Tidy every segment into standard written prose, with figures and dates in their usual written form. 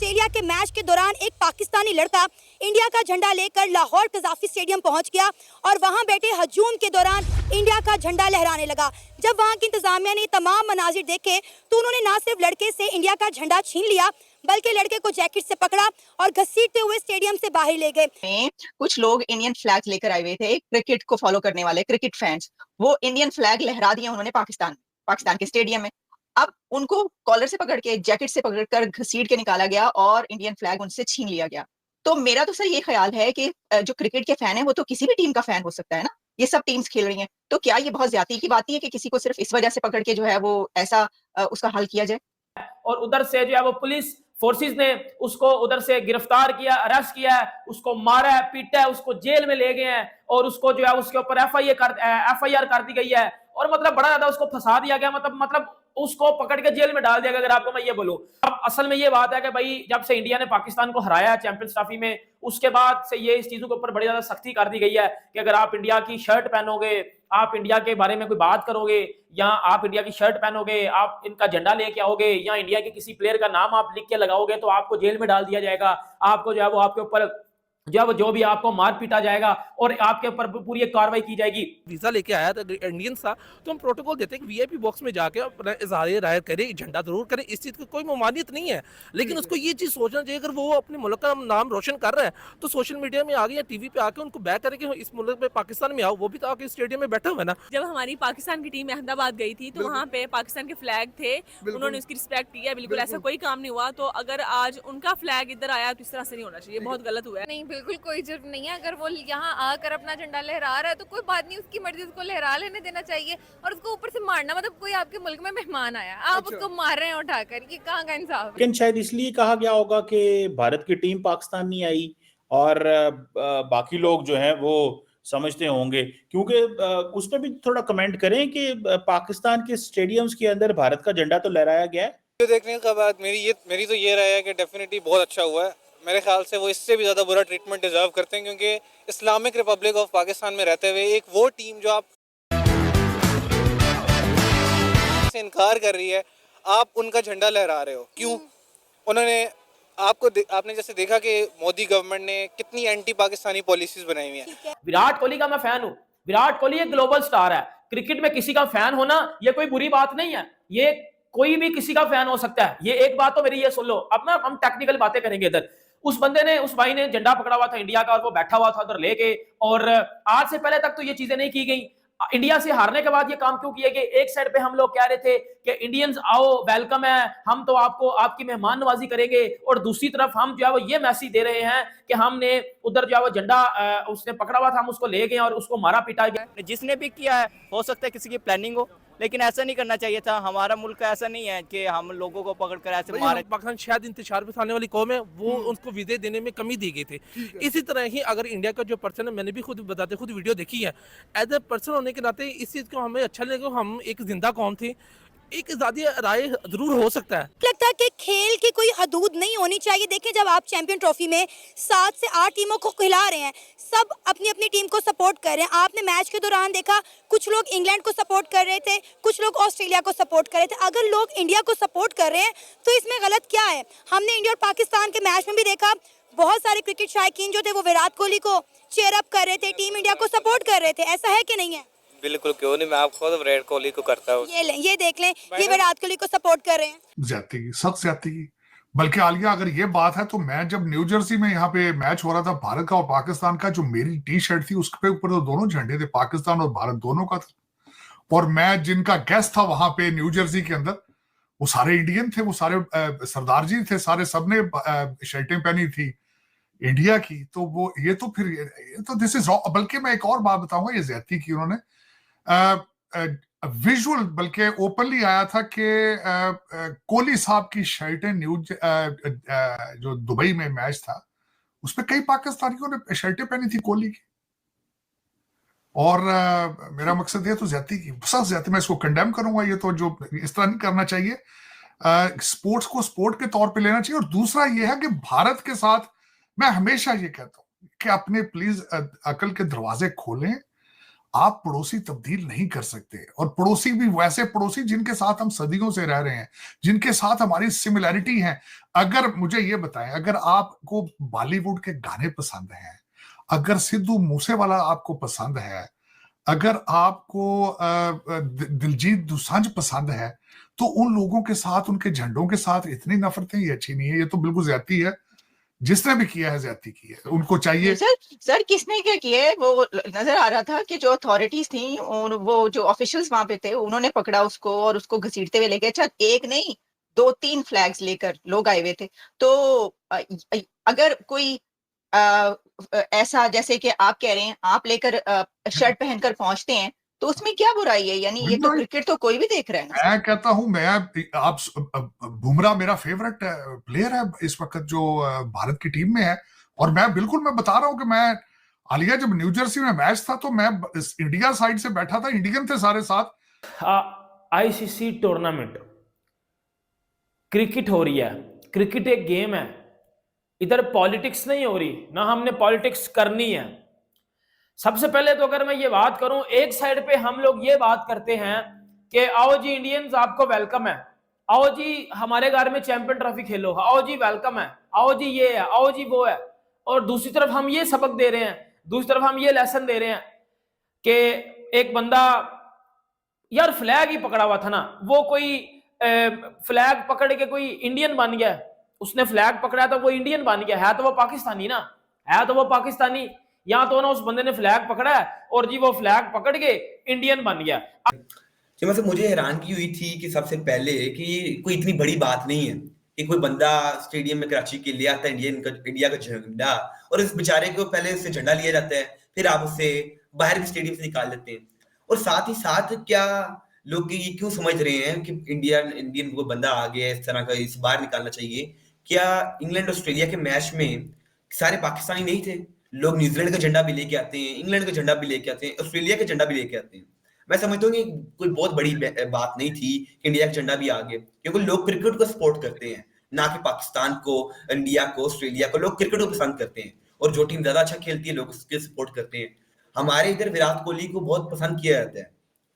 Australia के match के दौरान एक पाकिस्तानी लड़का इंडिया का झंडा लेकर लाहौर कज़ाफ़ी स्टेडियम पहुंच गया और वहां बैठे हजूम के दौरान इंडिया का झंडा लहराने लगा। जब वहां की इंतजामिया ने तमाम मनाजिर देखे तो उन्होंने ना सिर्फ लड़के से इंडिया का झंडा छीन लिया बल्कि लड़के को जैकेट से पकड़ा और घसीटते हुए स्टेडियम से बाहर ले गए। कुछ लोग इंडियन फ्लैग लेकर आए हुए थे, क्रिकेट को फॉलो करने वाले क्रिकेट फैंस, वो इंडियन फ्लैग लहरा दिए उन्होंने पाकिस्तान के स्टेडियम में। अब उनको कॉलर से पकड़ के, जैकेट से पकड़कर घसीट के निकाला गया और इंडियन फ्लैग उनसे छीन लिया गया। तो मेरा तो सर ये ख्याल है कि जो क्रिकेट के फैन है वो तो किसी भी टीम का फैन हो सकता है ना, ये सब टीम्स खेल रही हैं, तो क्या ये बहुत ज्यादती की बात नहीं है कि किसी को सिर्फ इस वजह से पकड़ के जो है वो ऐसा उसका हल किया जाए? और उधर से जो है वो पुलिस फोर्सेस ने उसको उधर से गिरफ्तार किया, अरेस्ट किया है, उसको मारा है, पीटा है, उसको जेल में ले गए हैं और उसको जो है उसके ऊपर एफआईआर कर दी गई है और मतलब बड़ा ज्यादा उसको फंसा दिया गया, मतलब उसको पकड़ के जेल में डाल दिया गया। अगर आपको मैं ये बोलूं, अब असल में ये बात है कि भाई जब से इंडिया ने पाकिस्तान को हराया चैंपियंस ट्रॉफी में, उसके बाद से ये इस चीजों के ऊपर बड़ी ज्यादा सख्ती कर दी गई है कि अगर आप इंडिया की शर्ट पहनोगे, आप इंडिया के बारे में कोई बात करोगे या आप इंडिया की शर्ट पहनोगे, आप इनका झंडा लेके आओगे या इंडिया के किसी प्लेयर का नाम आप लिख के लगाओगे तो आपको जेल में डाल दिया जाएगा। आपको जो है वो आपके ऊपर जो भी आपको मार पीटा जाएगा और आपके ऊपर पूरी एक कार्रवाई की जाएगी। वीजा लेके आया था इंडियन था तो हम प्रोटोकॉल देते हैं कि वीआईपी बॉक्स में जाके अपना इजहार राय करें, झंडा जरूर करें, इस चीज की कोई ममानियत नहीं है, लेकिन उसको ये चीज सोचना चाहिए अगर वो अपने मुल्क का नाम रोशन कर रहा है तो सोशल मीडिया में आगे या टीवी पे आके उनको बैक करे कि इस मुल्क में पाकिस्तान में आओ, वो भी तो आके स्टेडियम में बैठा हुआ है ना। जब हमारी पाकिस्तान की टीम अहमदाबाद गई थी तो वहाँ पे पाकिस्तान के फ्लैग थे, उन्होंने उसकी रिस्पेक्ट की है, बिल्कुल ऐसा कोई काम नहीं हुआ। तो अगर आज उनका फ्लैग इधर आया तो इस तरह से नहीं होना चाहिए, बहुत गलत हुआ है। नहीं, बिल्कुल कोई जरूरत नहीं है, अगर वो यहाँ आकर अपना झंडा लहरा रहा है तो कोई बात नहीं, उसकी मर्जी, उसको लहरा लेने देना चाहिए। और उसको ऊपर से मारना, मतलब कोई आपके मुल्क में मेहमान आया, आप उसको मार रहे हैं उठाकर, ये कहाँ का इंसाफ है? लेकिन शायद इसलिए कहा गया होगा कि भारत की टीम पाकिस्तान नहीं आई और बाकी लोग जो हैं वो समझते होंगे, क्योंकि उस पर भी थोड़ा कमेंट करें कि पाकिस्तान के स्टेडियम्स के अंदर भारत का झंडा तो लहराया गया है। तो देखने के बाद मेरी तो ये राय है कि डेफिनेटली बहुत अच्छा हुआ है। मेरे ख्याल से वो इससे भी ज़्यादा बुरा ट्रीटमेंट डिजर्व करते हैं, क्योंकि इस्लामिक रिपब्लिक ऑफ पाकिस्तान में रहते हुए एक वो टीम जो आप से इनकार कर रही है, आप उनका झंडा लहरा रहे हो, क्यों? उन्होंने आपने जैसे देखा कि मोदी गवर्नमेंट ने कितनी एंटी पाकिस्तानी पॉलिसीज बनाई हुई हैं। विराट कोहली का मैं फैन हूँ, विराट कोहली एक ग्लोबल स्टार है, क्रिकेट में किसी का फैन होना ये कोई बुरी बात नहीं है, ये कोई भी किसी का फैन हो सकता है। ये एक बात तो मेरी ये सुन लो। अब ना हम टेक्निकल बातें करेंगे। इधर उस भाई ने झंडा पकड़ा हुआ था इंडिया का और वो बैठा हुआ था उधर लेके, और आज से पहले तक तो ये चीजें नहीं की गई। इंडिया से हारने के बाद ये काम क्यों किए गए? एक साइड पे हम लोग कह रहे थे कि इंडियंस आओ, वेलकम है, हम तो आपको आपकी मेहमान नवाजी करेंगे, और दूसरी तरफ हम जो है वो ये मैसेज दे रहे हैं कि हमने उधर जो है वो झंडा उसने पकड़ा हुआ था, हम उसको ले गए और उसको मारा पीटा गया। जिसने भी किया है हो सकता है किसी की प्लानिंग हो, लेकिन ऐसा नहीं करना चाहिए था। हमारा मुल्क ऐसा नहीं है कि हम लोगों को पकड़कर ऐसे मारे। पाकिस्तान शायद इंतजार में थाने वाली कौम है, वो उनको वीजे देने में कमी दी गई थी। इसी तरह ही अगर इंडिया का जो पर्सन है, मैंने भी खुद वीडियो देखी है, एज ए पर्सन होने के नाते इस चीज को हमें अच्छा लगे। हम एक जिंदा कौम थी, एक आजादी राय जरूर हो सकता है। लगता है कि खेल की कोई हदूद नहीं होनी चाहिए। देखिए, जब आप चैंपियन ट्रॉफी में 7 से 8 टीमों को खिला रहे हैं, सब अपनी अपनी टीम को सपोर्ट कर रहे हैं। आपने मैच के दौरान देखा, कुछ लोग इंग्लैंड को सपोर्ट कर रहे थे, कुछ लोग ऑस्ट्रेलिया को सपोर्ट कर रहे थे। अगर लोग इंडिया को सपोर्ट कर रहे हैं तो इसमें गलत क्या है? हमने इंडिया और पाकिस्तान के मैच में भी देखा, बहुत सारे क्रिकेट शायकीन जो थे वो विराट कोहली को चीयर अप कर रहे थे, टीम इंडिया को सपोर्ट कर रहे थे। ऐसा है कि नहीं है? बिल्कुल, क्यों नहीं, मैं आपको तो विराट कोहली को करता हूँ। ये देख लें, ये विराट कोहली को सपोर्ट कर रहे हैं। ज्यादती की, सख्त ज्यादती की। बल्कि आलिया, अगर ये बात है तो मैं जब न्यू जर्सी में यहाँ पे मैच हो रहा था भारत का और पाकिस्तान का, जो मेरी टी शर्ट थी उसके ऊपर तो दोनों झंडे थे, पाकिस्तान और भारत दोनों का था। और मैं जिनका गेस्ट था वहां पे न्यू जर्सी के अंदर, वो सारे इंडियन थे, वो सारे सरदार जी थे, सारे सबने शर्टें पहनी थी इंडिया की। तो वो ये तो दिस इज रॉन्ग। बल्कि मैं एक और बात बताऊंगा, ये ज्यादती की उन्होंने विजुअल बल्कि ओपनली आया था कि कोहली साहब की शर्टें जो दुबई में मैच था उसपे कई पाकिस्तानियों ने शर्टें पहनी थी कोहली की। और मेरा मकसद ये तो ज्यादती की, सख्त ज्यादती, मैं इसको कंडेम करूंगा। ये तो जो इस तरह नहीं करना चाहिए। स्पोर्ट्स को स्पोर्ट के तौर पे लेना चाहिए। और दूसरा ये है कि भारत के साथ मैं हमेशा ये कहता हूं कि अपने प्लीज अकल के दरवाजे खोलें आप पड़ोसी तब्दील नहीं कर सकते, और पड़ोसी भी वैसे पड़ोसी जिनके साथ हम सदियों से रह रहे हैं, जिनके साथ हमारी सिमिलैरिटी है। अगर मुझे ये बताएं, अगर आपको बॉलीवुड के गाने पसंद हैं, अगर सिद्धू मूसेवाला आपको पसंद है, अगर आपको दिलजीत दोसांझ पसंद है, तो उन लोगों के साथ, उनके झंडों के साथ इतनी नफरतें, ये अच्छी नहीं है। ये तो बिल्कुल ज्यादती है, जिसने भी किया है ज्यादती की है। उनको चाहिए सर किसने क्या किया है, वो नजर आ रहा था कि जो अथॉरिटीज थी और वो जो ऑफिशियल्स वहां पे थे, उन्होंने पकड़ा उसको और उसको घसीटते हुए ले गए। अच्छा, एक नहीं 2-3 फ्लैग्स लेकर लोग आए हुए थे। तो अगर कोई ऐसा, जैसे कि आप कह रहे हैं, आप लेकर शर्ट पहनकर पहुंचते हैं, तो उसमें क्या बुराई है? यानी ये तो क्रिकेट तो कोई भी देख रहा है ना। मैं कहता हूं, बुमराह मेरा फेवरेट प्लेयर है इस वक्त जो भारत की टीम में है, और मैं बता रहा हूं कि मैं हालिया जब न्यू जर्सी में मैच था, तो मैं इंडिया साइड से बैठा था, इंडियन थे सारे साथ। आईसीसी टूर्नामेंट क्रिकेट हो रही है, क्रिकेट एक गेम है, इधर पॉलिटिक्स नहीं हो रही, ना हमने पॉलिटिक्स करनी है। सबसे पहले तो अगर मैं ये बात करूं, एक साइड पे हम लोग ये बात करते हैं कि आओ जी इंडियंस, आपको वेलकम है, आओ जी हमारे घर में चैंपियन ट्रॉफी खेलो, आओ जी वेलकम है, आओ जी ये है, आओ जी वो है। और दूसरी तरफ हम ये सबक दे रहे हैं, दूसरी तरफ हम ये लेसन दे रहे हैं कि एक बंदा यार फ्लैग ही पकड़ा हुआ था ना, वो कोई फ्लैग पकड़ के कोई इंडियन बन गया, उसने फ्लैग पकड़ा तो वो इंडियन बन गया, है तो वो पाकिस्तानी ना, है तो वो पाकिस्तानी। या तो ना उस बंदे ने फ्लैग पकड़ा है और जी वो फ्लैग पकड़ के इंडियन बन गया। जी मतलब मुझे हैरानगी हुई थी कि सबसे पहले कि कोई इतनी बड़ी बात नहीं है कि कोई बंदा स्टेडियम में कराची के लिए आता है इंडिया का झंडा, और इस बेचारे को पहले उससे झंडा लिया जाता है, फिर आप उसे बाहर के स्टेडियम से निकाल देते हैं। और साथ ही साथ क्या लोग ये क्यों समझ रहे हैं कि इंडियन को बंदा आ गया इस तरह का, इस बाहर निकालना चाहिए? क्या इंग्लैंड ऑस्ट्रेलिया के मैच में सारे पाकिस्तानी नहीं थे? लोग न्यूजीलैंड का झंडा भी लेके आते हैं, इंग्लैंड का झंडा भी लेके आते हैं, ऑस्ट्रेलिया का झंडा भी लेके आते हैं। मैं समझता हूँ कि कोई बहुत बड़ी बात नहीं थी कि इंडिया का झंडा भी आ गया, क्योंकि लोग क्रिकेट को सपोर्ट करते हैं, ना कि पाकिस्तान को, इंडिया को, ऑस्ट्रेलिया को। लोग क्रिकेट को पसंद करते हैं, और जो टीम ज्यादा अच्छा खेलती है लोग उसके सपोर्ट करते हैं। हमारे इधर विराट कोहली को बहुत पसंद किया जाता है,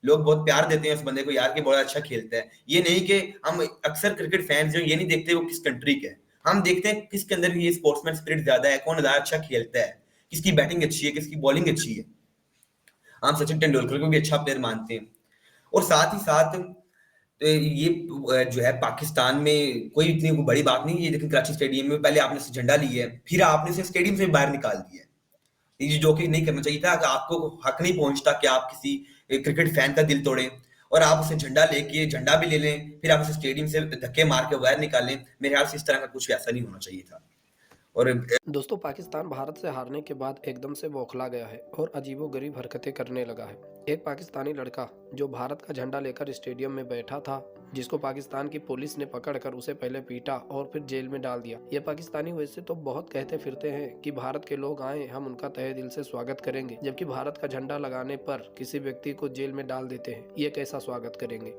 लोग बहुत प्यार देते हैं उस बंदे को, यार कि बहुत अच्छा खेलता है। ये नहीं कि हम अक्सर क्रिकेट फैंस जो ये नहीं देखते वो किस कंट्री के है, हम देखते हैं किसके अंदर ये स्पोर्ट्समैन स्पिरिट ज्यादा है, कौन ज्यादा अच्छा खेलता है, किसकी बैटिंग अच्छी है, किसकी बॉलिंग अच्छी है। हम सचिन तेंदुलकर को भी अच्छा प्लेयर मानते हैं। और साथ ही साथ ये जो है पाकिस्तान में कोई इतनी बड़ी बात नहीं है, लेकिन कराची स्टेडियम में पहले आपने झंडा लिया है, फिर आपने इसे स्टेडियम से बाहर निकाल दिया है। ये जो कि नहीं करना चाहिए था। आपको हक नहीं पहुंचता कि आप किसी क्रिकेट फैन का दिल तोड़ें, और आप उसे झंडा भी ले लें, फिर आप उसे स्टेडियम से धक्के मार के बाहर निकालें। मेरे ख्याल से इस तरह का कुछ ऐसा नहीं होना चाहिए था। और दोस्तों, पाकिस्तान भारत से हारने के बाद एकदम से बौखला गया है और अजीबोगरीब हरकतें करने लगा है। एक पाकिस्तानी लड़का जो भारत का झंडा लेकर स्टेडियम में बैठा था, जिसको पाकिस्तान की पुलिस ने पकड़कर उसे पहले पीटा और फिर जेल में डाल दिया। ये पाकिस्तानी वैसे तो बहुत कहते फिरते हैं कि भारत के लोग आए, हम उनका तहे दिल से स्वागत करेंगे, जबकि भारत का झंडा लगाने पर किसी व्यक्ति को जेल में डाल देते हैं। ये कैसा स्वागत करेंगे?